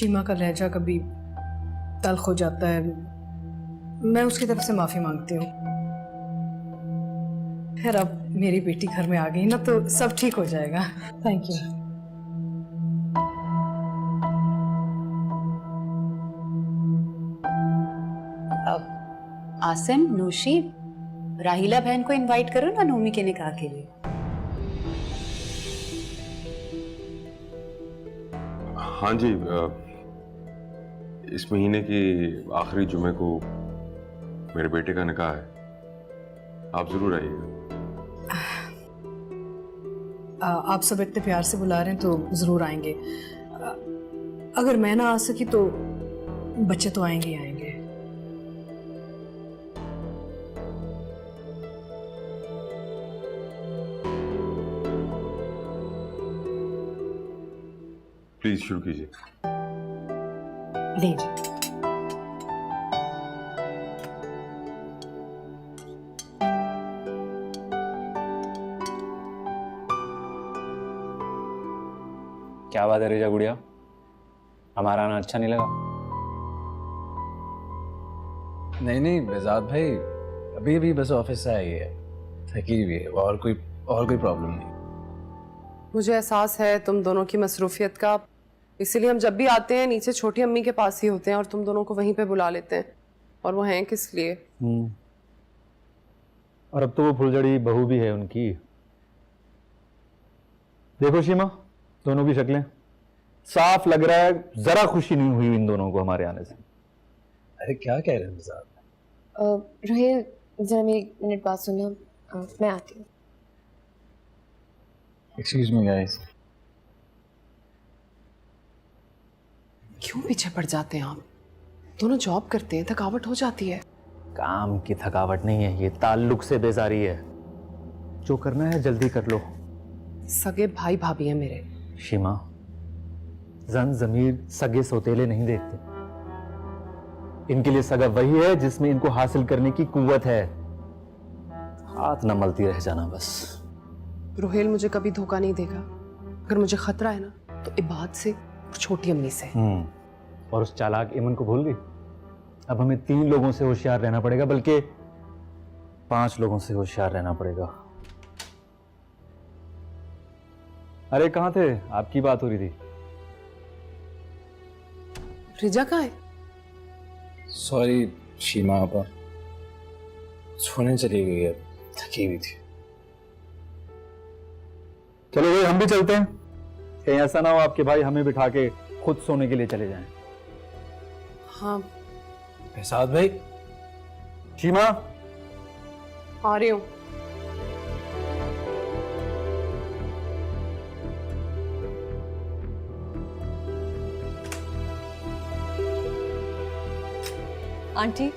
शीमा का लहजा कभी तल्ख हो जाता है, मैं उसकी तरफ से माफ़ी मांगती हूँ। खैर अब मेरी बेटी घर में आ गई ना तो सब ठीक हो जाएगा। Thank you. आसिम, नूशी, राहिला बहन को इनवाइट करो ना नोमी के निकाह के लिए। हाँ जी, इस महीने की आखिरी जुमे को मेरे बेटे का निकाह है, आप जरूर आइएगा। आप सब इतने प्यार से बुला रहे हैं तो ज़रूर आएंगे। अगर मैं ना आ सकी तो बच्चे तो आएंगे ही आएंगे। प्लीज शुरू कीजिए। लीजिए। क्या बात है रेजा गुड़िया, हमारा आना अच्छा नहीं लगा? नहीं बेजाद भाई, अभी अभी बस ऑफिस से आई है, थकी हुई है, और कोई प्रॉब्लम नहीं। मुझे एहसास है तुम दोनों की मसरूफियत का, इसीलिए हम जब भी आते हैं नीचे छोटी अम्मी के पास ही होते हैं और तुम दोनों को वहीं पे बुला लेते हैं। और वो हैं किस लिए? और अब तो वो फुलझड़ी बहू भी है उनकी। देखो शीमा, दोनों की शक्लें साफ लग रहा है जरा खुशी नहीं हुई इन दोनों को हमारे आने से। अरे क्या कह रहे हैं बेजाद? रोहिल, जरा मेरी एक मिनट बात सुनना, मैं आती हूँ। Excuse me guys. क्यों पीछे पड़ जाते हैं आप? दोनों जॉब करते हैं, थकावट हो जाती है। काम की थकावट नहीं है, ये ताल्लुक से बेजारी है। जो करना है जल्दी कर लो। सगे भाई भाभी हैं मेरे। शीमा, जन जमीर सगे सौतेले नहीं देखते। इनके लिए सगा वही है जिसमें इनको हासिल करने की कुव्वत है। हाथ न मलती रह जाना बस। रोहेल मुझे कभी धोखा नहीं देगा। अगर मुझे खतरा है ना तो इबाद से और छोटी अम्मी से। और उस चालाक इमन को भूल गई? अब हमें 3 लोगों से होशियार रहना पड़ेगा, बल्कि 5 लोगों से होशियार रहना पड़ेगा। अरे कहां थे? आपकी बात हो रही थी। रिजा कहाँ है? सॉरी शीमा आपा, सोने चली गई है, थकी हुई थी। चलो भाई हम भी चलते हैं, कहीं ऐसा ना हो आपके भाई हमें बिठा के खुद सोने के लिए चले जाएं। हाँ बेजाद भाई। शीमा, आ रही हूँ। Aunty,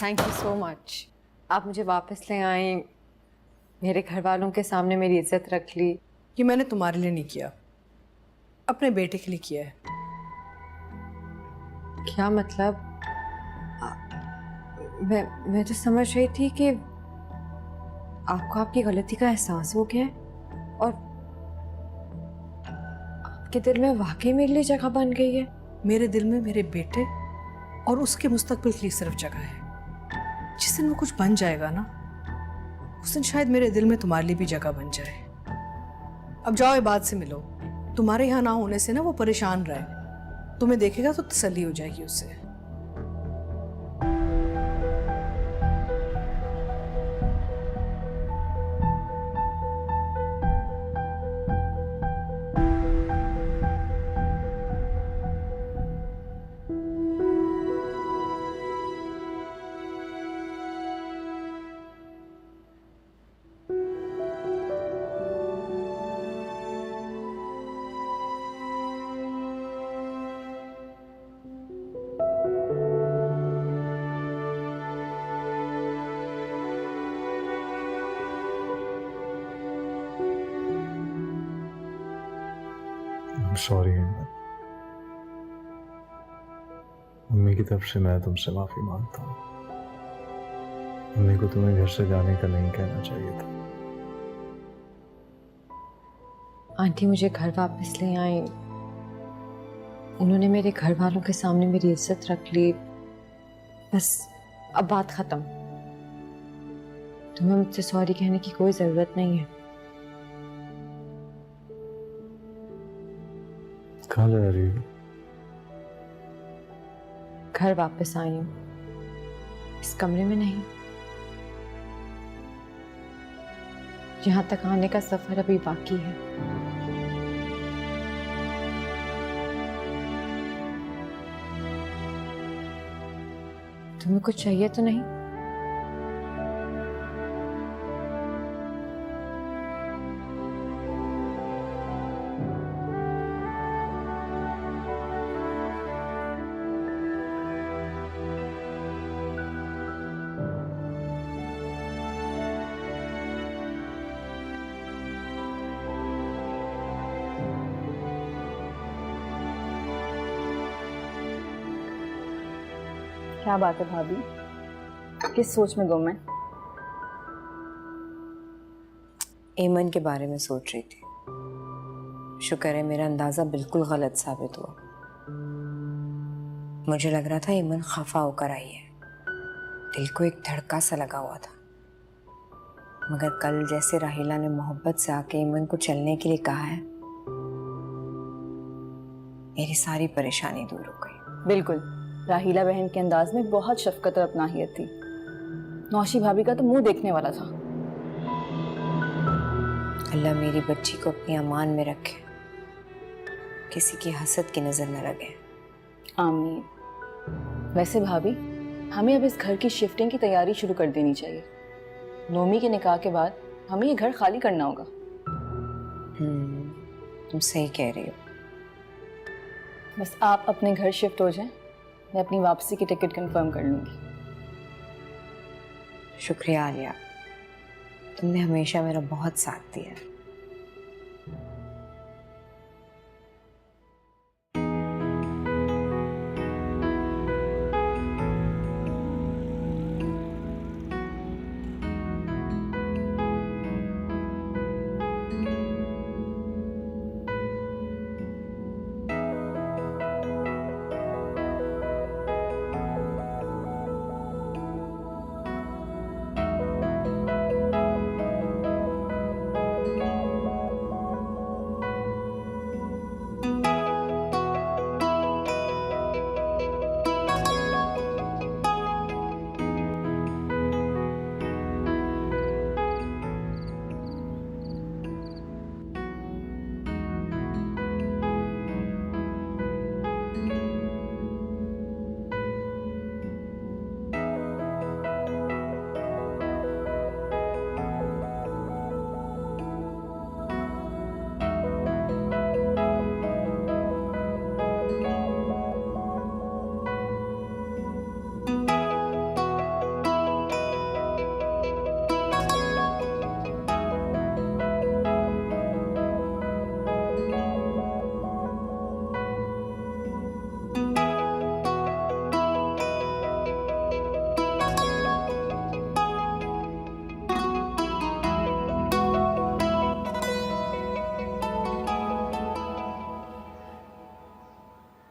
thank you so much. आप मुझे वापस ले आए, मेरे घर वालों के सामने मेरी इज्जत रख ली। ये मैंने तुम्हारे लिए नहीं किया, अपने बेटे के लिए किया है। क्या मतलब? मैं तो समझ रही थी कि आपको आपकी गलती का एहसास हो गया है और आपके दिल में वाकई मेरे लिए जगह बन गई है। मेरे दिल में मेरे बेटे और उसके मुस्तकबिल के लिए सिर्फ जगह है। जिस दिन वो कुछ बन जाएगा ना, उस दिन शायद मेरे दिल में तुम्हारे लिए भी जगह बन जाए। अब जाओ इबाद से मिलो। तुम्हारे यहाँ ना होने से ना वो परेशान रहे, तुम्हें देखेगा तो तसल्ली हो जाएगी उससे। सॉरी मम्मी की तरफ से मैं तुमसे माफी मांगता हूँ। मम्मी को तुम्हें घर से जाने का नहीं कहना चाहिए था। आंटी मुझे घर वापस ले आई, उन्होंने मेरे घर वालों के सामने मेरी इज्जत रख ली, बस अब बात खत्म। तुम्हें मुझसे सॉरी कहने की कोई जरूरत नहीं है। कहाँ जा रही हो? घर वापस आई हूँ, इस कमरे में नहीं। यहाँ तक आने का सफर अभी बाकी है। तुम्हें कुछ चाहिए तो नहीं? क्या बात है भाभी, किस सोच में गुम है? एमन के बारे में सोच रही थी। शुक्र है मेरा अंदाजा बिल्कुल गलत साबित हुआ। मुझे लग रहा था एमन खफा होकर आई है, दिल को एक धड़का सा लगा हुआ था। मगर कल जैसे राहिला ने मोहब्बत से आके एमन को चलने के लिए कहा है, मेरी सारी परेशानी दूर हो गई। बिल्कुल, राहीला बहन के अंदाज में बहुत शफकत और अपनाहियत थी। नौशी भाभी का तो मुंह देखने वाला था। अल्लाह मेरी बच्ची को अपनी अमान में रखे, किसी की हसद की नजर न लगे। आमीन। वैसे भाभी, हमें अब इस घर की शिफ्टिंग की तैयारी शुरू कर देनी चाहिए। नोमी के निकाह के बाद हमें ये घर खाली करना होगा। तुम सही कह रही हो। बस आप अपने घर शिफ्ट हो जाएं, मैं अपनी वापसी की टिकट कंफर्म कर लूंगी। शुक्रिया आलिया, तुमने हमेशा मेरा बहुत साथ दिया।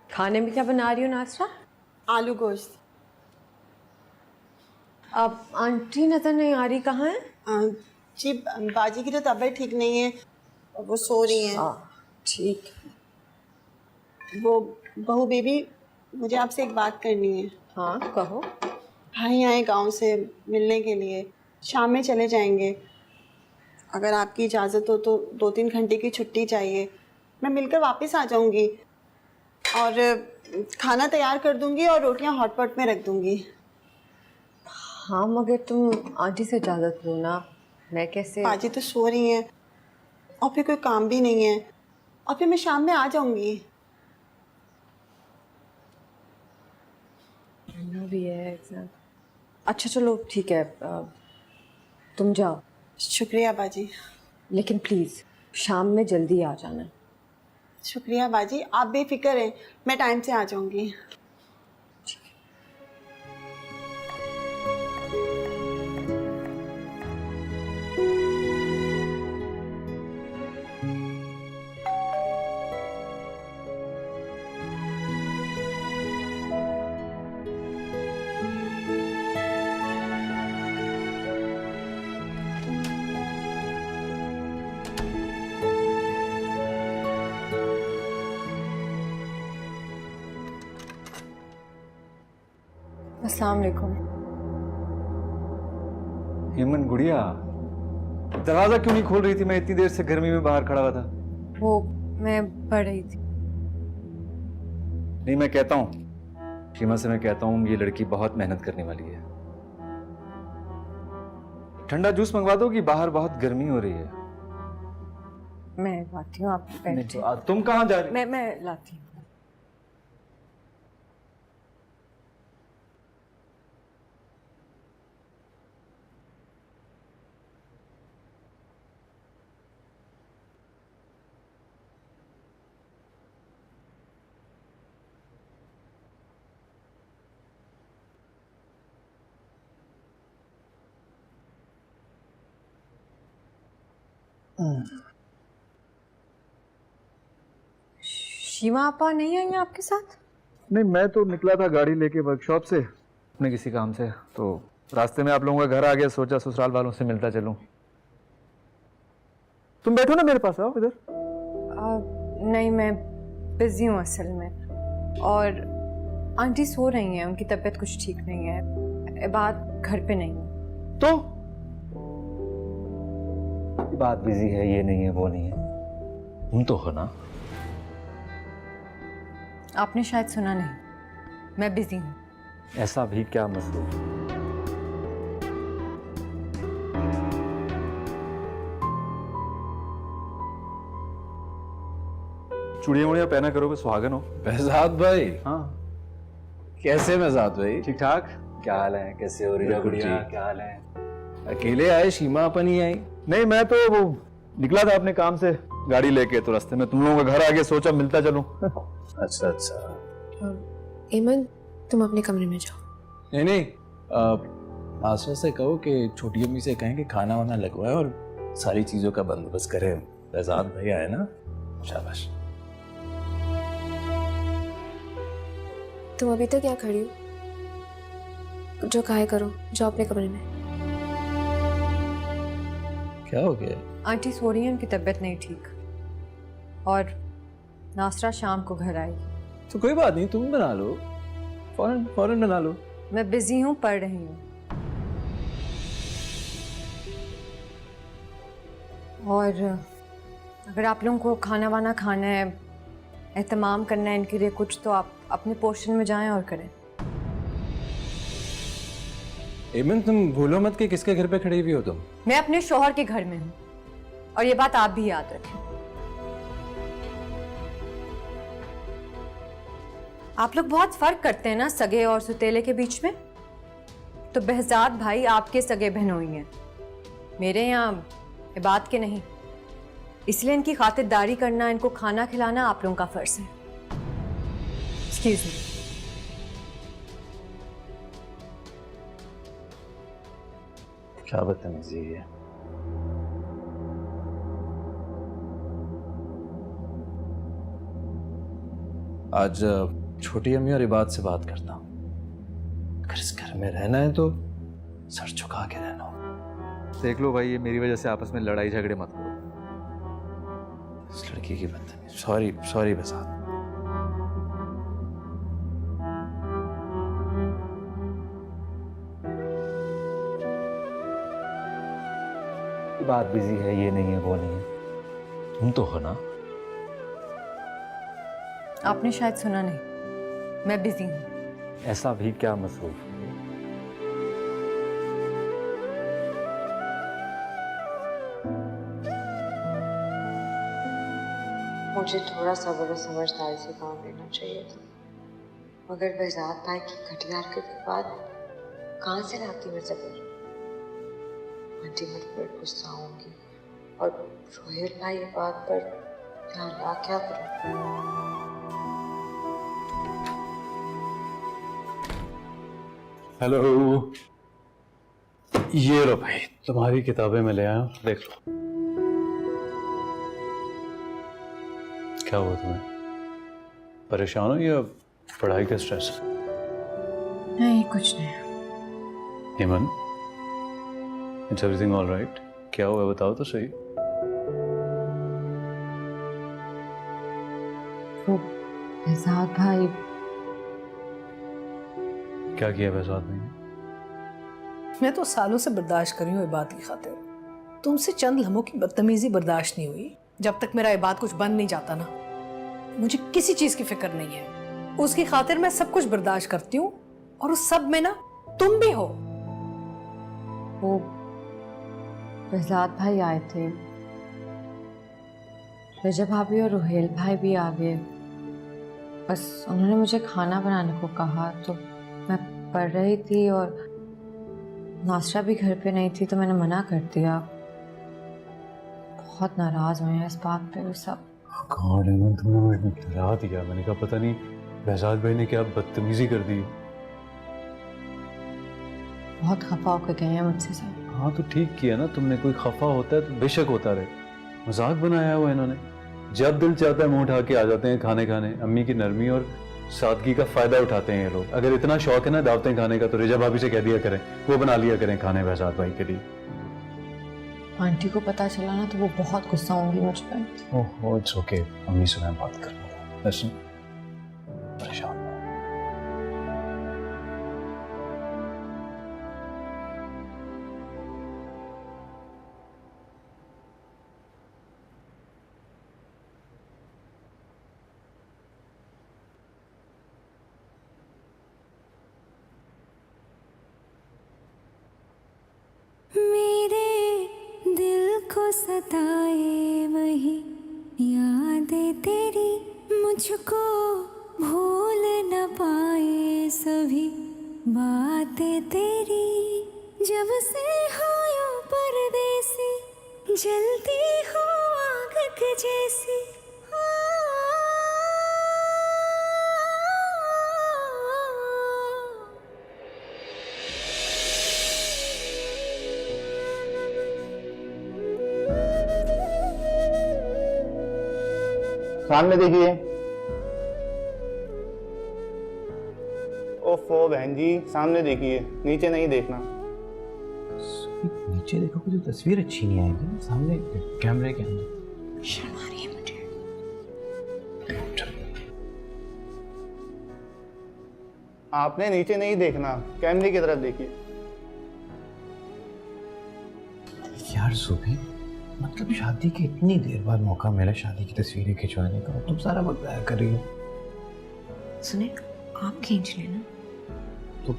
खाने में क्या बना रही हो नासरा? आलू गोश्त। अब आंटी नजर नहीं आ रही, कहाँ है? जी बाजी की तो तबीयत ठीक नहीं है, वो सो रही हैं। ठीक। वो बहू बेबी, मुझे आपसे एक बात करनी है। हाँ कहो। भाई आए गांव से मिलने के लिए, शाम में चले जाएंगे। अगर आपकी इजाज़त हो तो 2-3 घंटे की छुट्टी चाहिए। मैं मिलकर वापस आ जाऊंगी और खाना तैयार कर दूंगी और रोटियां हॉटपॉट में रख दूंगी। हाँ मगर तुम आंटी से इजाज़त लो ना, मैं कैसे? बाजी तो सो रही हैं और फिर कोई काम भी नहीं है, और फिर मैं शाम में आ जाऊंगी। भी है एग्जाम। अच्छा चलो ठीक है, तुम जाओ। शुक्रिया बाजी। लेकिन प्लीज़ शाम में जल्दी आ जाना। शुक्रिया बाजी, आप बेफिक्र हैं, मैं टाइम से आ जाऊंगी। अस्सलाम वालेकुम। हेमन गुड़िया, दरवाजा क्यों नहीं खोल रही थी? मैं इतनी देर से गर्मी में बाहर खड़ा हुआ था। वो मैं पढ़ रही थी। नहीं, मैं कहता हूँ, शीमा से मैं कहता हूँ, ये लड़की बहुत मेहनत करने वाली है। ठंडा जूस मंगवा दो कि बाहर बहुत गर्मी हो रही है। मैं लाती हूँ, आप बैठिए। तुम कहाँ जा रही? मैं लाती हूँ। शीमा आपा नहीं आई हैं आपके साथ? नहीं, मैं तो निकला था गाड़ी लेके वर्कशॉप से अपने किसी काम से, तो रास्ते में आप लोगों का घर आ गया, सोचा ससुराल वालों से मिलता चलूं। तुम बैठो ना मेरे पास, आओ इधर। नहीं, मैं बिजी हूँ असल में, और आंटी सो रही हैं, उनकी तबीयत कुछ ठीक नहीं है। बात घर पे नहीं है। तो बात बिजी है, ये नहीं है, वो नहीं है, तुम तो हो ना। आपने शायद सुना नहीं, मैं बिजी हूँ। ऐसा भी क्या मसरूफ? चूड़ियां वुड़ियां पहना करोगे, सुहागन हो। बेहजाद भाई, हाँ, कैसे बेहजाद भाई? ठीक ठाक। क्या हाल है? कैसे हो रिजा गुड़िया? क्या हाल है? अकेले आए? शीमा अपन ही आई? नहीं, मैं तो वो निकला था अपने काम से गाड़ी लेके, तो रास्ते में तुम लोगों का घर आ गया, सोचा मिलता चलूं। अच्छा अच्छा। एमन, तुम अपने कमरे में जाओ। नहीं नहीं, आशा से कहो कि छोटी अम्मी से कहें कि खाना वाना लगवाए और सारी चीजों का बंदोबस्त करें। बेहजाद भाई आए ना, शाबाश। तुम अभी तक क्या खड़ी हो? जो कहा करो, जाओ अपने कमरे में। क्या हो गया? आंटी सो रही हैं, उनकी तबीयत नहीं ठीक, और नासरा शाम को घर आएगी। तो कोई बात नहीं, तुम बना लो, फौरन फौरन बना लो। मैं बिजी हूँ, पढ़ रही हूँ। और अगर आप लोगों को खाना वाना खाना है, एहतमाम करना है इनके लिए कुछ, तो आप अपने पोर्शन में जाएं और करें। एमन, तुम भूलो मत कि किसके घर पे खड़ी हुई हो तुम। मैं अपने शौहर के घर में हूँ, और ये बात आप भी याद रखें। आप लोग बहुत फर्क करते हैं ना सगे और सुतेले के बीच में। तो बेहजाद भाई आपके सगे बहनोई हैं, मेरे यहाँ ये बात के नहीं। इसलिए इनकी खातिरदारी करना, इनको खाना खिलाना आप लोगों का फर्ज है। Excuse me. क्या बदतमीजी है। आज छोटी अम्मी और इबाद से बात करता हूँ। अगर इस घर में रहना है तो सर झुका के रहना हो। देख लो भाई, ये मेरी वजह से आपस में लड़ाई झगड़े मत करो। इस लड़की की बदतमीजी। Sorry sorry Behzad. बात बिजी है, ये नहीं है, वो नहीं है, तुम तो हो ना। आपने शायद सुना नहीं, मैं बिजी हूँ। ऐसा भी क्या मसरूफ? मुझे थोड़ा सब्र और समझदारी से काम लेना चाहिए था, मगर बेहजाद भाई की घटिया हरकत के बाद कहाँ से लाती मैं सब्र। आंटी मुझ पर गुस्सा होंगी, और रोहिल भाई ये बात पर ध्यान ला क्या करूं। हेलो, ये लो भाई, तुम्हारी किताबें मैं ले आया हूं, देख लो। क्या हुआ तुम्हें? परेशान हो या पढ़ाई का स्ट्रेस? नहीं, कुछ नहीं। हेमन, इट्स एवरीथिंग ऑल राइट? क्या हुआ बताओ तो सही। वो बेहजाद भाई क्या किया बहजाद भाई ने? मैं तो सालों से बर्दाश्त करी हूँ ये बात की खातिर। तुमसे चंद लम्हों की बदतमीजी बर्दाश्त नहीं हुई। जब तक मेरा ये बात कुछ बंद नहीं जाता ना, मुझे किसी चीज की फिक्र नहीं है। उसकी खातिर मैं सब कुछ बर्दाश्त करती हूँ, और उस सब में ना तुम भी हो। वो बहजाद भाई आए थे, रजब भाभी और रुहेल भाई भी आ गए। बस उन्होंने मुझे खाना बनाने को कहा, तो मैं पढ़ रही थी और नासरा भी घर पे नहीं थी, तो मैंने मना कर दिया। बहुत नाराज हुए हैं इस बात पे वो सब। गॉड, एमन तुमने मुझे डरा दिया। मैंने कहा पता नहीं बहजाद भाई ने क्या बदतमीजी कर दी। बहुत खफा होकर गए हैं मुझसे सब। हाँ तो ठीक किया ना तुमने। कोई खफा होता है तो बेशक होता रहे, मजाक बनाया हुआ इन्होंने। जब दिल चाहता है मुंह उठा के आ जाते हैं खाने खाने। अम्मी की नरमी और सादगी का फायदा उठाते हैं ये लोग। अगर इतना शौक है ना दावतें खाने का, तो रिजा भाभी से कह दिया करें, वो बना लिया करें खाने बहजाद भाई के लिए। आंटी को पता चला ना तो वो बहुत गुस्सा होंगी मुझ पर। ओह इट्स ओके, अम्मी से मैं बात करूंगा। लसन, परेशान सताए वही यादें तेरी, मुझको भूल न पाए सभी बातें तेरी। जब से हो यो परदेसी, जलती हो आग के जैसी। सामने देखिए। ओफो बहन जी, सामने देखिए, नीचे नहीं देखना। नीचे देखोगे तो तस्वीर अच्छी नहीं आएगी ना, सामने कैमरे के अंदर। शर्म आ रही है मुझे। आपने नीचे नहीं देखना, कैमरे की तरफ देखिए। यार सुबह, मतलब शादी के इतनी देर बाद मौका मिला शादी की तस्वीरें खिंचवाने का, तुम सारा वक्त ज़ाया कर रही हो। सुने, आप खींच लेना। तो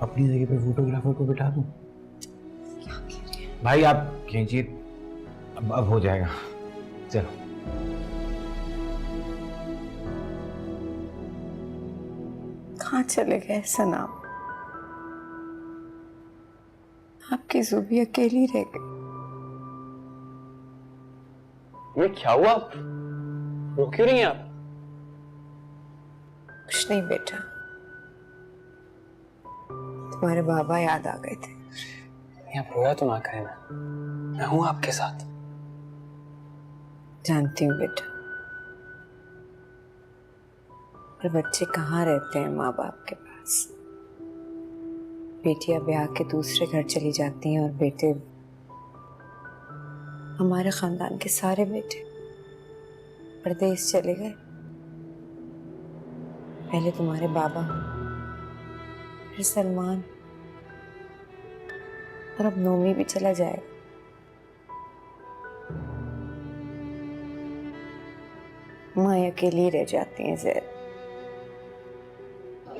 अपनी जगह पे फोटोग्राफर को बिठा दूं? क्या कह रहे हैं भाई? आप खींचिए, अब हो जाएगा। चलो। कहाँ चले गए सनाम? आपकी जुबी अकेली रह गई। ये क्या हुआ? रो क्यों रही हैं आप? कुछ नहीं बेटा, तुम्हारे बाबा याद आ गए थे। आप रोया तो ना करें ना, मैं हूं आपके साथ। जानती हूँ बेटा, पर बच्चे कहाँ रहते हैं माँ बाप के पास। बेटियां ब्याह के दूसरे घर चली जाती हैं, और बेटे, हमारे खानदान के सारे बेटे परदेश चले गए। पहले तुम्हारे बाबा, फिर सलमान, और अब नोमी भी चला जाएगा। माँ अकेली रह जाती हैं ज़ैद।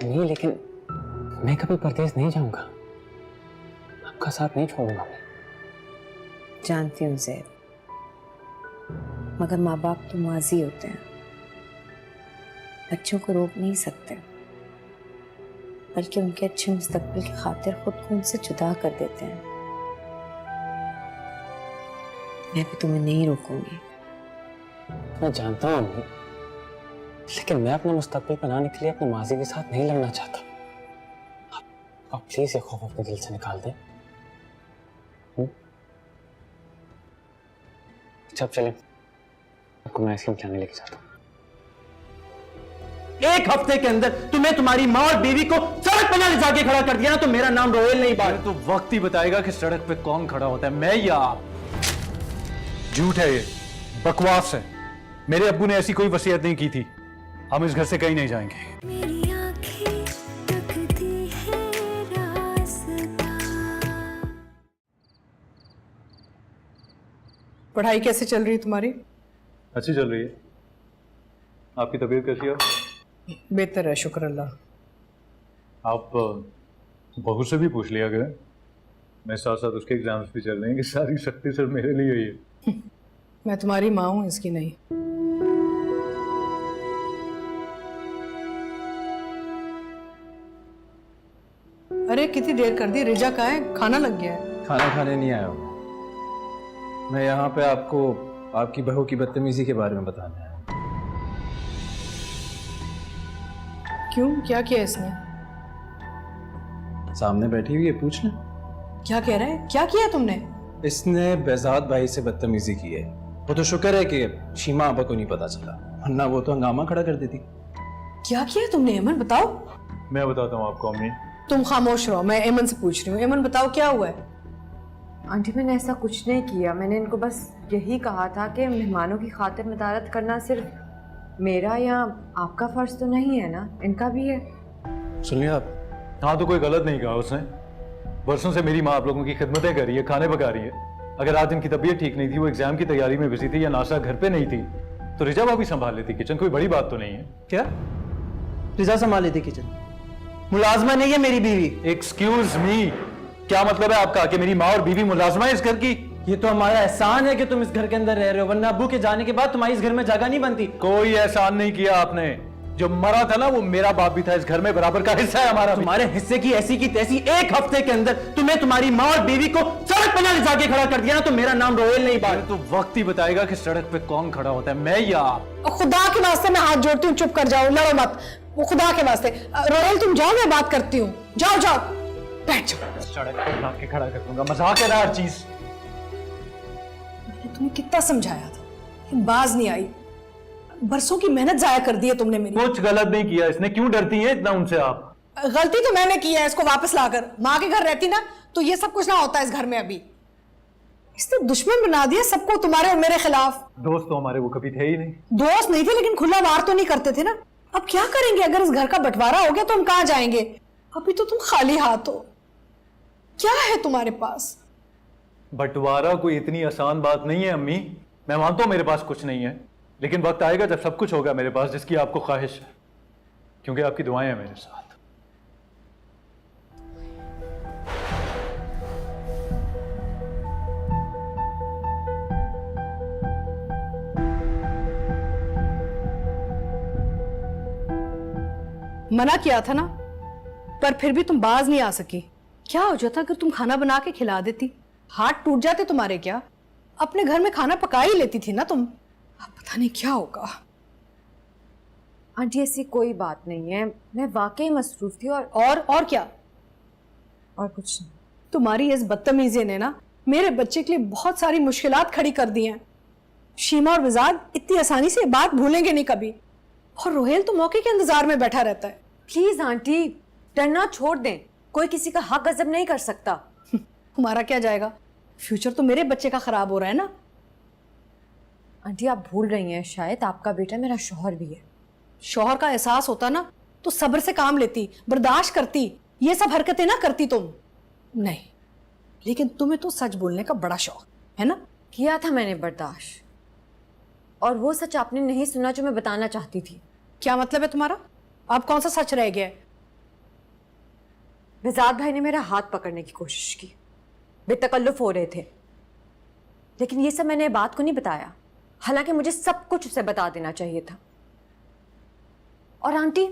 नहीं, लेकिन मैं कभी परदेश नहीं जाऊंगा, आपका साथ नहीं छोड़ूंगा मैं। जानती हूँ ज़ैद, मगर माँ बाप तो माजी होते हैं, बच्चों को रोक नहीं सकते, बल्कि उनके अच्छे मुस्तकबिल की खातिर खुद को उनसे जुदा कर देते हैं। मैं भी तुम्हें नहीं रोकूंगी। मैं जानता हूँ अम्मी, लेकिन मैं अपना मुस्तकबिल बनाने के लिए अपने माजी के साथ नहीं लड़ना चाहता। आप प्लीज ये खौफ अपने दिल से निकाल दें। जब चले, आपको मैं आइसक्रीम खिलाने लेके जाता हूँ। एक हफ्ते के अंदर तुम्हें तुम्हारी माँ और बीवी को सड़क पर ना ले जाके खड़ा कर दिया ना, तो मेरा नाम रोहेल नहीं बात। तो वक्त ही बताएगा कि सड़क पे कौन खड़ा होता है, मैं या आप। झूठ है ये, बकवास है। मेरे अब्बू ने ऐसी कोई वसीयत नहीं की थी। हम इस घर से कहीं नहीं जाएंगे। मेरी आँखें पढ़ाई कैसे चल रही है तुम्हारी? अच्छी चल रही है। आपकी तबीयत कैसी है? बेहतर है, शुक्र अल्लाह। आप बहू से भी पूछ लिया करें, मैं साथ साथ उसके एग्जाम्स भी चल रहे हैं कि सारी शक्ति सिर्फ मेरे लिए ही है। मैं तुम्हारी माँ हूँ, इसकी नहीं। अरे कितनी देर कर दी, रिजा कहाँ है? खाना लग गया है। खाना खाने नहीं आया हूँ मैं यहाँ पे आपको आपकी बहू की बदतमीजी के बारे में बताने आया हूँ। क्यों, क्या किया इसने? सामने बैठी हुई है, पूछ लें। क्या कह रहा है? क्या किया तुमने? इसने बेजाद भाई से बदतमीजी की है। वो तो शुक्र है कि शीमा आपा को नहीं पता चला, वरना वो तो हंगामा खड़ा कर देती। क्या किया तुमने एमन, बताओ। मैं बताता हूँ आपको अम्मी। तुम खामोश रहो, मैं एमन से पूछ रही हूँ। एमन बताओ क्या हुआ है? आंटी मैंने ऐसा कुछ नहीं किया, मैंने इनको बस यही कहा था कि मेहमानों की खातिर मदारत करना सिर्फ मेरा या आपका फर्ज तो नहीं है ना, इनका भी है। सुन लिया आप? हाँ, तो कोई गलत नहीं कहा उसने। बरसों से मेरी माँ आप लोगों की खिदमतें कर रही है, खाने पका रही है। अगर आज इनकी तबीयत ठीक नहीं थी, वो एग्जाम की तैयारी में बिजी थी या नाशा घर पे नहीं थी, तो रिजा भाभी संभाल लेती किचन। कोई बड़ी बात तो नहीं है। क्या रिजा संभाल लेती किचन? मुलाजमा नहीं है मेरी बीवी। एक्सक्यूज मी, क्या मतलब है आपका कि मेरी माँ और बीवी मुलाजमा है इस घर की? ये तो हमारा एहसान है कि तुम इस घर के अंदर रह रहे हो, वरना अब्बू के जाने के बाद तुम्हारी इस घर में जगह नहीं बनती। कोई एहसान नहीं किया आपने। जो मरा था ना, वो मेरा बाप भी था, इस घर में बराबर का हिस्सा है हमारा। तुम्हारे हिस्से की ऐसी की तैसी एक हफ्ते के अंदर तुम्हें तुम्हारी माँ और बीवी को सड़क पर ना ले जाके खड़ा कर दिया ना, तो मेरा नाम रोहेल नहीं बात। तो वक्त ही बताएगा कि सड़क पे कौन खड़ा होता है, मैं या आप। खुदा के वास्ते मैं हाथ जोड़ती हूँ, चुप कर जाओ, लड़ो मत। वो खुदा के वास्ते। रोहेल तुम जाओ, मैं बात करती हूँ। जाओ जाओ, बैठ जाओ। सड़क पे ला के खड़ा कर दूंगा, मजाक है ना हर चीज। मैंने तुम्हें कितना समझाया था, लेकिन बाज नहीं आई। बरसों की मेहनत जाया कर दी है तुमने मेरी। कुछ गलत नहीं किया इसने, क्यों डरती है इतना उनसे आप? गलती तो मैंने की है, इसको वापस लाकर। माँ के घर रहती ना तो ये सब कुछ ना होता इस घर में। अभी इसने दुश्मन बना दिया सबको, तुम्हारे और मेरे खिलाफ। दोस्त तो हमारे वो कभी थे ही नहीं। दोस्त नहीं थे, लेकिन खुला वार तो नहीं करते थे ना। अब क्या करेंगे? अगर इस घर का बंटवारा हो गया तो हम कहाँ जाएंगे? अभी तो तुम खाली हाथ हो। क्या है तुम्हारे पास? बंटवारा कोई इतनी आसान बात नहीं है अम्मी। मैं मानता हूं मेरे पास कुछ नहीं है, लेकिन वक्त आएगा जब सब कुछ होगा मेरे पास, जिसकी आपको ख्वाहिश है, क्योंकि आपकी दुआएं हैं मेरे साथ। मना किया था ना, पर फिर भी तुम बाज नहीं आ सकी। क्या हो जाता अगर तुम खाना बना के खिला देती? हाथ टूट जाते तुम्हारे क्या? अपने घर में खाना पका ही लेती थी ना तुम। अब पता नहीं क्या होगा। आंटी ऐसी कोई बात नहीं है, मैं वाकई मसरूफ थी। और क्या? और कुछ नहीं। तुम्हारी इस बदतमीजी ने ना मेरे बच्चे के लिए बहुत सारी मुश्किलात खड़ी कर दी हैं। शीमा और विजाद इतनी आसानी से बात भूलेंगे नहीं कभी, और रोहेल तो मौके के इंतजार में बैठा रहता है। प्लीज आंटी, डरना छोड़ दें। कोई किसी का हक गजब नहीं कर सकता। तुम्हारा क्या जाएगा? फ्यूचर तो मेरे बच्चे का खराब हो रहा है ना। आंटी आप भूल रही हैं, शायद आपका बेटा मेरा शौहर भी है। शौहर का एहसास होता ना तो सब्र से काम लेती, बर्दाश्त करती, ये सब हरकतें ना करती तुम। नहीं, लेकिन तुम्हें तो सच बोलने का बड़ा शौक है ना। किया था मैंने बर्दाश्त, और वो सच आपने नहीं सुना जो मैं बताना चाहती थी। क्या मतलब है तुम्हारा? अब कौन सा सच रह गया है? विजाद भाई ने मेरा हाथ पकड़ने की कोशिश की, बेतकल्लुफ हो रहे थे, लेकिन ये सब मैंने बात को नहीं बताया, हालांकि मुझे सब कुछ उसे बता देना चाहिए था। और आंटी,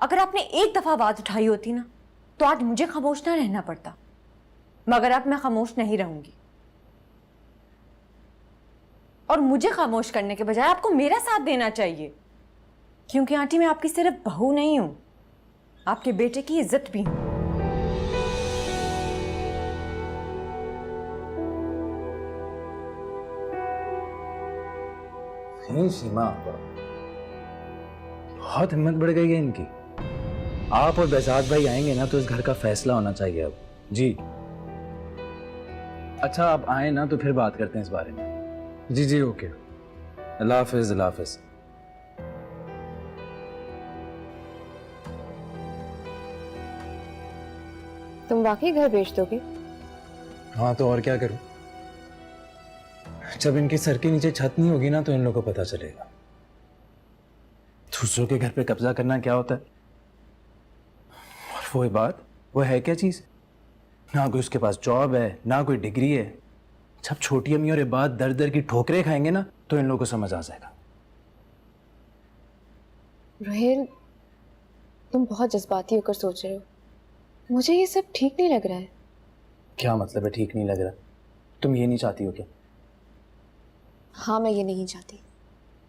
अगर आपने एक दफा आवाज उठाई होती ना, तो आज मुझे खामोश ना रहना पड़ता, मगर अब मैं खामोश नहीं रहूंगी। और मुझे खामोश करने के बजाय आपको मेरा साथ देना चाहिए, क्योंकि आंटी मैं आपकी सिर्फ बहू नहीं हूं, आपके बेटे की इज्जत भी हूं। सीमा, बहुत हिम्मत बढ़ गई है इनकी। आप और बेजाद भाई आएंगे ना तो इस घर का फैसला होना चाहिए अब। जी अच्छा, आप आए ना तो फिर बात करते हैं इस बारे में। जी जी ओके, अल्लाह हाफिज। अल्लाह हाफिज। तुम वाकई घर बेच दोगे? हाँ तो और क्या करूं? जब इनके सर के नीचे छत नहीं होगी ना तो इन लोगों को पता चलेगा दूसरों के घर पे कब्जा करना क्या होता है। और वो बात, वो है क्या चीज? ना कोई उसके पास जॉब है, ना कोई डिग्री है। जब छोटी अम्मी और इबाद दर दर की ठोकरें खाएंगे ना तो इन लोगों को समझ आ जाएगा। रोहिल, तुम बहुत जज्बाती होकर सोच रहे हो। मुझे ये सब ठीक नहीं लग रहा है। क्या मतलब है ठीक नहीं लग रहा? तुम ये नहीं चाहती हो क्या? हाँ, मैं ये नहीं चाहती।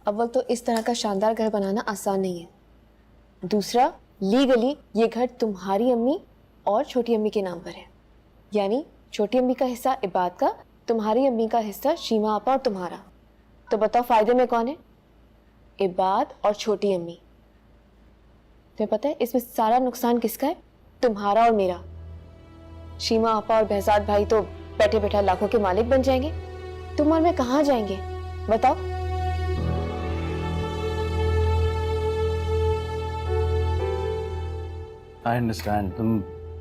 अव्वल तो इस तरह का शानदार घर बनाना आसान नहीं है। दूसरा, लीगली ये घर तुम्हारी अम्मी और छोटी अम्मी के नाम पर है। यानी छोटी अम्मी का हिस्सा इबाद का, तुम्हारी अम्मी का हिस्सा शीमा आपा और तुम्हारा। तो बताओ फायदे में कौन है? इबाद और छोटी अम्मी। तुम्हें पता है इसमें सारा नुकसान किसका है? तुम्हारा और मेरा। शीमा आपा और behzad भाई तो बैठे बैठा लाखों के मालिक बन जाएंगे। तुम और मैं कहाँ जाएंगे बताओ? आई अंडरस्टैंड, तुम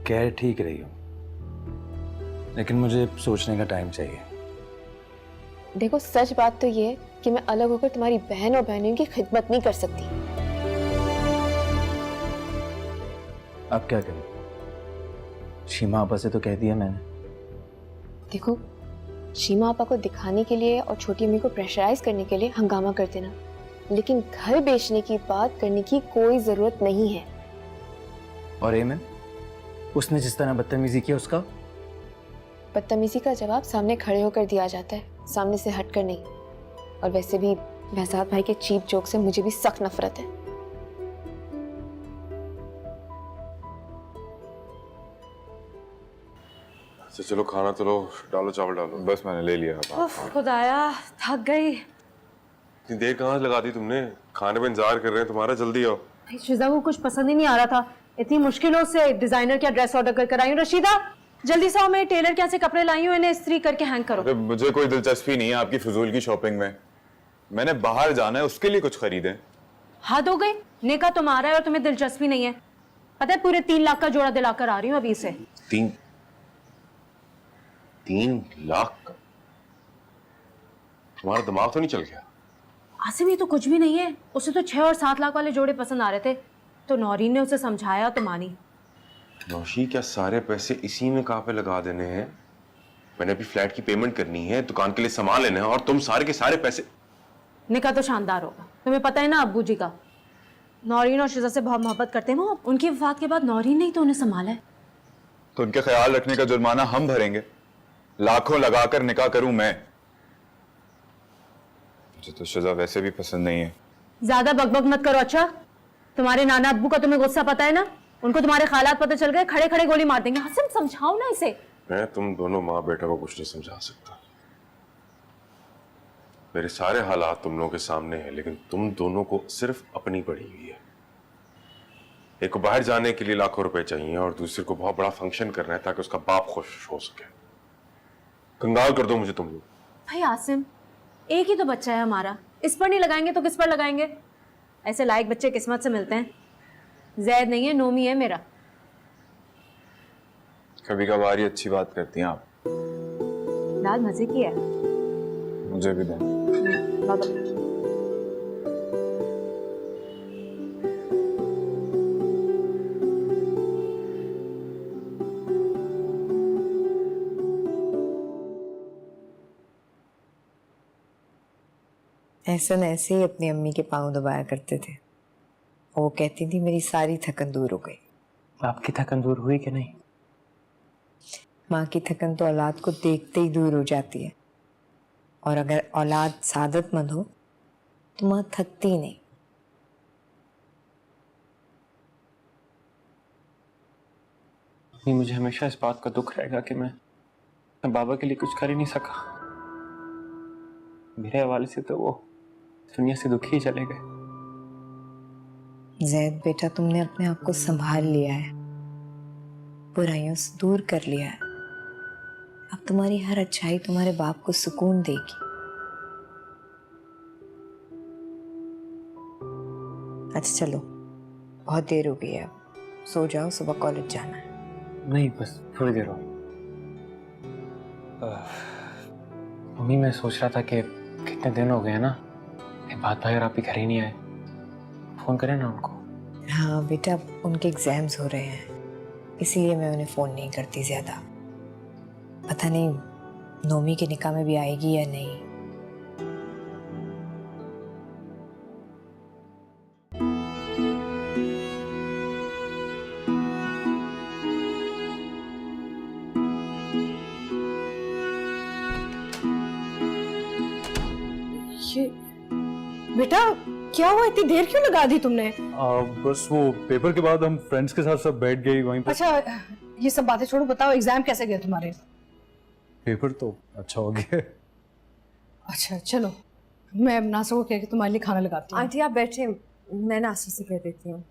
कह ठीक रही हो, लेकिन मुझे सोचने का टाइम चाहिए। देखो, सच बात तो ये है कि मैं अलग होकर तुम्हारी बहन और बहनों की खिदमत नहीं कर सकती। अब क्या करूं? शीमा आपा से तो कह दिया मैंने। देखो, शीमा आपा को दिखाने के लिए और छोटी अम्मी को प्रेशराइज करने के लिए हंगामा कर देना, लेकिन घर बेचने की बात करने की कोई जरूरत नहीं है। और एमन, उसने जिस तरह बदतमीजी किया उसका? बदतमीजी का जवाब सामने खड़े होकर दिया जाता है, सामने से हटकर नहीं। और वैसे भी behzad भाई के चीप जोक से मुझे भी सख्त नफरत है। तो चलो खाना तो लो, डालो चावल डालो। बस मैंने ले लिया। खुदाया, थक गई। इतनी देर कहाँ लगा दी तुमने? खाने पे इंतजार कर रहे हैं तुम्हारा, जल्दी आओ। रशीदा को कुछ पसंद ही नहीं आ रहा था, इतनी मुश्किलों से डिजाइनर क्या ड्रेस ऑर्डर कर आई हूँ। रशीदा जल्दी से आओ, मैं टेलर क्या से कपड़े लाई हूँ, इन्हें इस्त्री करके हैंग करो। अरे मुझे कोई दिलचस्पी नहीं है आपकी फिजूल की शॉपिंग में। मैंने बाहर जाना है, उसके लिए कुछ खरीदे। हद हो गई, नेका तुम्हारा है और तुम्हें दिलचस्पी नहीं है। पता है पूरे 3 लाख का जोड़ा दिलाकर आ रही हूँ अभी से। 3 लाख का? तुम्हारा दिमाग तो नहीं चल गया? आसिम ये तो कुछ भी नहीं है, उसे तो 6 और 7 लाख वाले जोड़े पसंद आ रहे थे, तो नौरीन ने उसे समझाया तो मानी। नौशी, क्या सारे पैसे इसी निकाह पे लगा देने हैं? मैंने अभी फ्लैट की पेमेंट करनी है, दुकान के लिए सामान लेना है, और तुम सारे के सारे पैसे। निकाह तो शानदार होगा, तुम्हें पता है ना अब्बू जी का। नौरीन और शिजा से बहुत मोहब्बत करते हैं वो। उनकी वफात के बाद नौरीन ने ही तो उन्हें संभाला है। तो उनके ख्याल रखने का जुर्माना हम भरेंगे। लाखों लगाकर निकाह करूं मैं? मुझे तो शिजा वैसे भी पसंद नहीं है। ज्यादा बकबक मत करो। अच्छा, तुम्हारे नाना अब्बू का तुम्हें गुस्सा पता है ना? उनको तुम्हारे हालात पता चल गए, खड़े खड़े गोली मार देंगे। हसन समझाओ ना इसे। मैं तुम दोनों माँ बेटा को कुछ नहीं समझा सकता। मेरे सारे हालात तुम लोगों के सामने हैं, लेकिन तुम दोनों को सिर्फ अपनी पड़ी हुई है। एक को बाहर जाने के लिए लाखों रुपए चाहिए और दूसरे को बहुत बड़ा फंक्शन करना है ताकि उसका बाप खुश हो सके। कंगाल कर दो मुझे तुम लोग। भाई आसिम, एक ही तो बच्चा है हमारा, इस पर नहीं लगाएंगे तो किस पर लगाएंगे? ऐसे लायक बच्चे किस्मत से मिलते हैं। जैद नहीं है, नोमी है मेरा। कभी कभार ही अच्छी बात करती हैं आप। दाल मजे की है। मुझे भी दें। एहसन ऐसे ही अपनी अम्मी के पाँव दबाया करते थे। वो कहती थी मेरी सारी थकन दूर हो गई। आपकी थकन दूर हुई कि नहीं? माँ की थकन तो औलाद को देखते ही दूर हो जाती है, और अगर औलाद सादतमंद हो तो माँ थकती नहीं। मुझे हमेशा इस बात का दुख रहेगा कि मैं बाबा के लिए कुछ कर ही नहीं सका। मेरे हवाले से तो वो दुनिया से दुखी ही चले गए। जैद बेटा, तुमने अपने आप को संभाल लिया है, बुराइयों से दूर कर लिया है। अब तुम्हारी हर अच्छाई तुम्हारे बाप को सुकून देगी। अच्छा चलो, बहुत देर हो गई है, अब सो जाओ, सुबह कॉलेज जाना है। नहीं, बस थोड़ी देर और। मम्मी मैं सोच रहा था कि कितने दिन हो गए हैं ना, एक बात भाई और आप भी घर ही नहीं आए, फोन करें ना उनको। हाँ बेटा, उनके एग्जाम्स हो रहे हैं, इसीलिए मैं उन्हें फ़ोन नहीं करती ज़्यादा। पता नहीं नोमी के निकाह में भी आएगी या नहीं। ये बेटा क्या हुआ, इतनी देर क्यों लगा दी तुमने? बस वो पेपर के बाद हम फ्रेंड्स के साथ सब बैठ गए वहीं पर। अच्छा ये सब बातें छोड़ो, बताओ एग्जाम कैसे गए तुम्हारे? पेपर तो अच्छा हो गया। अच्छा चलो, मैं नासो को कह के तुम्हारे लिए खाना लगाती हूँ। आंटी आप बैठे, मैं नासो से कह देती हूँ।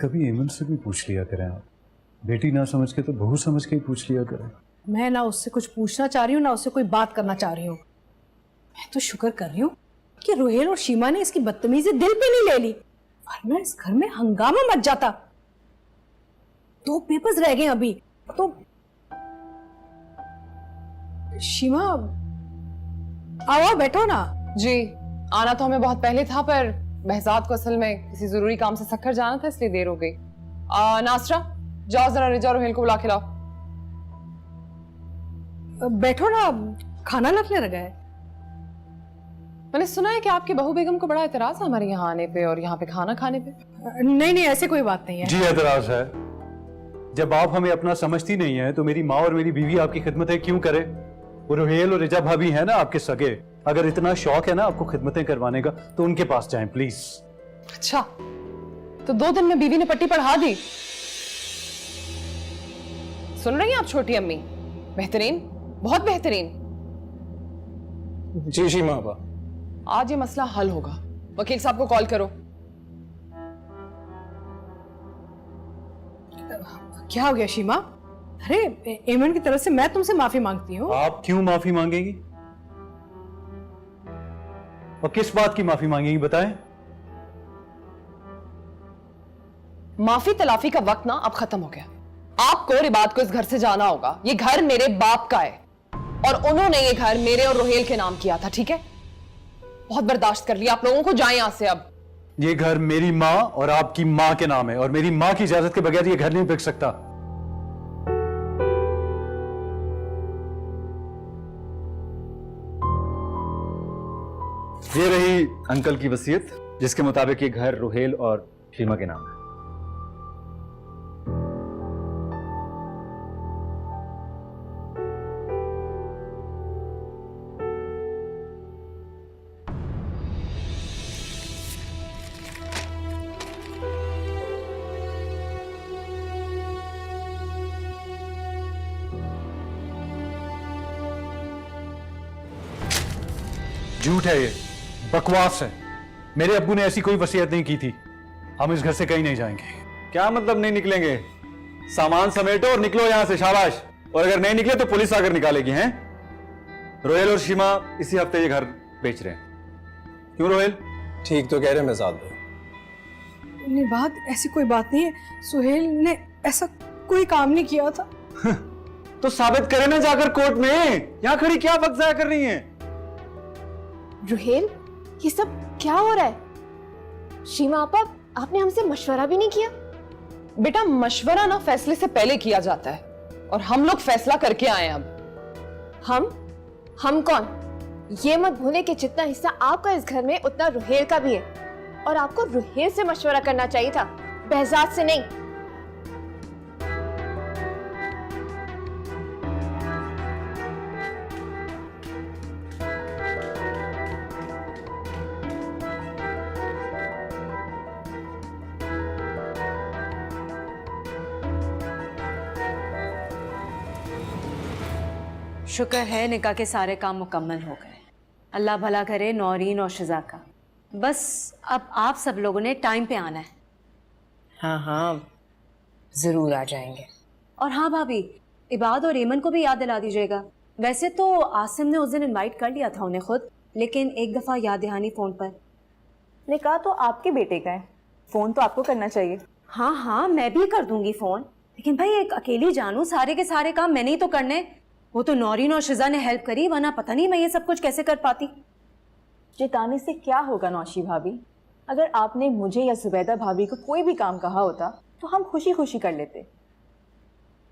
कभी एमन से भी पूछ लिया करें आप, बेटी ना समझ के तो बहू समझ के ही पूछ लिया करें। मैं ना उससे कुछ पूछना चाह रही हूँ ना उससे कोई बात करना चाह रही हूँ। मैं तो शुक्र कर रही हूँ कि रोहेल और शीमा ने इसकी बदतमीजी दिल पे नहीं ले ली, वरना इस घर में हंगामा मच जाता। 2 पेपर्स रह गए अभी तो। शीमा आओ बैठो ना। जी आना तो हमें बहुत पहले था, पर बहजाद को असल में किसी जरूरी काम से सक्खर जाना था, इसलिए देर हो गई। नासरा जाओ जरा रिजा रोहेल को बुला के लाओ। बैठो ना, खाना लगने लगा है। मैंने सुना है कि आपकी बहू बेगम को बड़ा एतराज है हमारे यहाँ आने पे और यहाँ पे खाना खाने पे। नहीं नहीं ऐसे कोई बात नहीं है। जी एतराज है, जब आप हमें अपना समझती नहीं है तो मेरी माँ और मेरी बीवी आपकी खिदमतें क्यों करे? वो रोहेल और रिजा भाभी है ना आपके सगे, अगर इतना शौक है ना आपको खिदमतें करवाने का तो उनके पास जाएं प्लीज। अच्छा तो 2 दिन में बीवी ने पट्टी पढ़ा दी। सुन रही हैं आप छोटी अम्मी? बेहतरीन, बहुत बेहतरीन। जी शीमा आपा, आज ये मसला हल होगा। वकील साहब को कॉल करो। क्या हो गया शीमा? अरे एमन की तरफ से मैं तुमसे माफी मांगती हूँ। आप क्यों माफी मांगेगी और किस बात की माफी मांगेगी बताएं? माफी तलाफी का वक्त ना अब खत्म हो गया। आपको रिबात को इस घर से जाना होगा। ये घर मेरे बाप का है और उन्होंने ये घर मेरे और रोहेल के नाम किया था, ठीक है? बहुत बर्दाश्त कर लिया आप लोगों को, जाएं यहां से अब। ये घर मेरी माँ और आपकी माँ के नाम है और मेरी माँ की इजाजत के बगैर ये घर नहीं बिक सकता। ये रही अंकल की वसीयत, जिसके मुताबिक ये घर रोहेल और शीमा के नाम है। झूठ है ये, बकवास है। मेरे अब्बू ने ऐसी कोई वसीयत नहीं की थी। हम इस घर से कहीं नहीं जाएंगे। क्या मतलब नहीं निकलेंगे? सामान समेटो और निकलो यहां से, शाबाश। और अगर नहीं निकले तो पुलिस आकर निकालेगी। हैं? रोहेल और शीमा इसी हफ्ते ये घर बेच रहे हैं। क्यों रोहेल? ठीक तो कह रहे हैं बहजाद भाई। नहीं बात ऐसी कोई बात नहीं है, सुहेल ने ऐसा कोई काम नहीं किया था। तो साबित करें ना जाकर कोर्ट में। यहां खड़ी क्या वक्त जाया कर रही हैं? रोहेल ये सब क्या हो रहा है? शीमा आपा आपने हमसे मशवरा भी नहीं किया? बेटा मशवरा ना फैसले से पहले किया जाता है और हम लोग फैसला करके आए हैं अब। हम कौन? ये मत भूले कि जितना हिस्सा आपका इस घर में उतना रोहेल का भी है और आपको रोहेल से मशवरा करना चाहिए था, बहजाद से नहीं। शुक्र है निकाह के सारे काम मुकम्मल हो गए। अल्लाह भला करे नौरीन और शिजा का। बस अब आप सब लोगों ने टाइम पे आना है। हाँ हाँ ज़रूर आ जाएंगे। और हाँ भाभी, इबाद और एमन को भी याद दिला दीजिएगा। वैसे तो आसिम ने उस दिन इनवाइट कर लिया था उन्हें खुद, लेकिन एक दफ़ा याद दहानी फ़ोन पर। निकाह तो आपके बेटे का है, फ़ोन तो आपको करना चाहिए। हाँ हाँ मैं भी कर दूंगी फ़ोन, लेकिन भाई एक अकेली जानू सारे के सारे काम मैंने ही तो करने। वो तो नौरीन और शिजा ने हेल्प करी, वरना पता नहीं मैं ये सब कुछ कैसे कर पाती। चिताने से क्या होगा नौशी भाभी? अगर आपने मुझे या जुबैदा भाभी को कोई भी काम कहा होता तो हम खुशी खुशी कर लेते।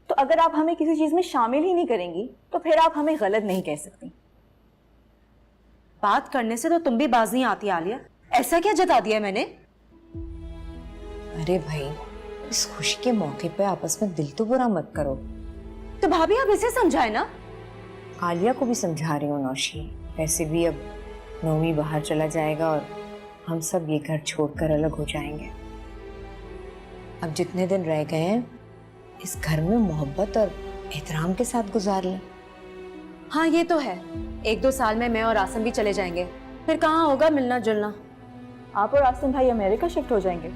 तो अगर आप हमें किसी चीज में शामिल ही नहीं करेंगी तो फिर आप हमें गलत नहीं कह सकती। बात करने से तो तुम भी बाज नहीं आती आलिया, ऐसा क्या जता दिया मैंने? अरे भाई, इस खुशी के मौके पे आपस में दिल तो बुरा मत करो। तो भाभी आप इसे समझाए ना। आलिया को भी समझा रही हूँ नौशी। वैसे भी अब नोमी बाहर चला जाएगा और हम सब ये घर छोड़कर अलग हो जाएंगे। अब जितने दिन रह गए हैं इस घर में मोहब्बत और एहतराम के साथ गुजार लें। हाँ ये तो है, 1-2 साल में मैं और आसम भी चले जाएंगे, फिर कहाँ होगा मिलना जुलना। आप और आसिम भाई अमेरिका शिफ्ट हो जाएंगे?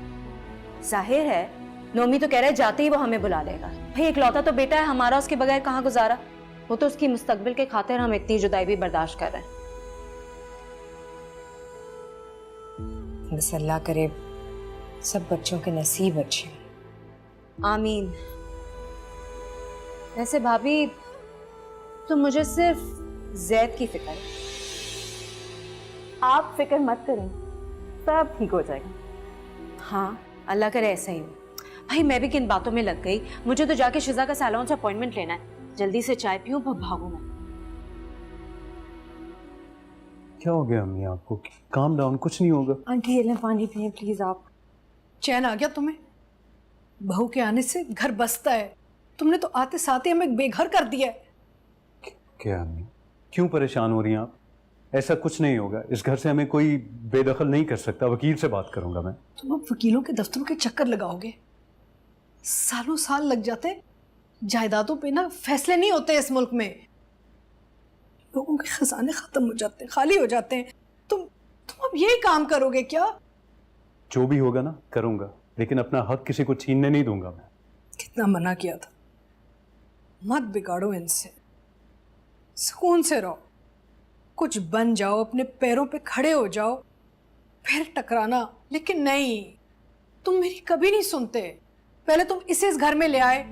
जाहिर है, नोमी तो कह रहे जाते ही वो हमें बुला लेगा। भाई इकलौता तो बेटा है हमारा, उसके बगैर कहाँ गुजारा। वो तो उसकी मुस्तकबिल के खातिर हम इतनी जुदाई भी बर्दाश्त कर रहे हैं। बस अल्लाह करे सब बच्चों के नसीब अच्छे। आमीन। वैसे भाभी तो मुझे सिर्फ जैद की फिक्र है। आप फिक्र मत करें, सब ठीक हो जाएगा। हाँ अल्लाह करे ऐसा ही हो। भाई मैं भी किन बातों में लग गई, मुझे तो जाके शिजा का सैलून से अपॉइंटमेंट लेना है। जल्दी से चाय पीऊं फिर भागूं मैं। क्या हो गया अम्मी आपको? काम डाउन, कुछ नहीं होगा। आंटी ये लें पानी पिए प्लीज आप। चैन आ गया तुम्हें? बहू के आने से घर बसता है, तुमने तो आते साथ ही हमें बेघर कर दिया है। क्या अम्मी, क्यों परेशान हो रही हैं आप? ऐसा कुछ नहीं होगा, इस घर से हमें कोई बेदखल नहीं कर सकता। वकील से बात करूंगा मैं। तुम अब वकीलों के दफ्तरों के चक्कर लगाओगे, सालों साल लग जाते। जायदादों पे ना फैसले नहीं होते इस मुल्क में। लोगों के खजाने खत्म हो जाते हैं, खाली हो जाते हैं। तुम अब यही काम करोगे क्या? जो भी होगा ना करूंगा, लेकिन अपना हक किसी को छीनने नहीं दूंगा मैं। कितना मना किया था, मत बिगाड़ो इनसे, सुकून से रहो, कुछ बन जाओ, अपने पैरों पे खड़े हो जाओ, फिर टकराना। लेकिन नहीं, तुम मेरी कभी नहीं सुनते। पहले तुम इसे इस घर में ले आए,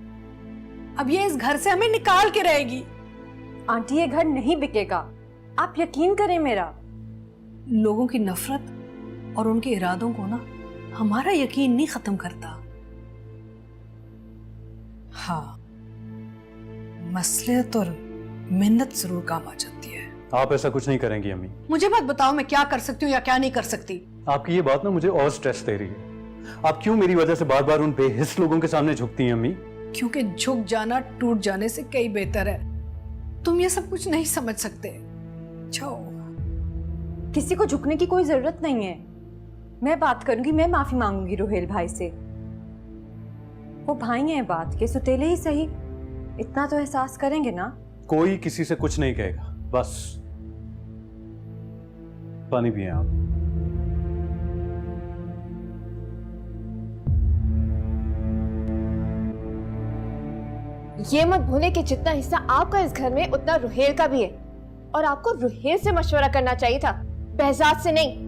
अब ये इस घर से हमें निकाल के रहेगी। आंटी ये घर नहीं बिकेगा, आप यकीन करें मेरा। लोगों की नफरत और उनके इरादों को ना हमारा यकीन नहीं खत्म करता। हाँ, मसलियत और मेहनत जरूर काम आ जाती है। आप ऐसा कुछ नहीं करेंगी अम्मी। मुझे मत बताओ मैं क्या कर सकती हूँ या क्या नहीं कर सकती। आपकी ये बात ना मुझे और स्ट्रेस दे रही है। आप क्यों मेरी वजह से बार बार उन बेहिस लोगों के सामने झुकती हैं अम्मी? क्योंकि झुक जाना टूट जाने से कई बेहतर है। तुम ये सब कुछ नहीं समझ सकते। जाओ। किसी को झुकने की कोई जरूरत नहीं है। मैं बात करूंगी, मैं माफी मांगूंगी रोहेल भाई से। वो भाई हैं बात के, सुतेले ही सही, इतना तो एहसास करेंगे ना। कोई किसी से कुछ नहीं कहेगा, बस पानी पिए आप। ये मत भूले कि जितना हिस्सा आपका इस घर में उतना रुहेल का भी है, और आपको रुहेल से मशवरा करना चाहिए था, बहजाद से नहीं।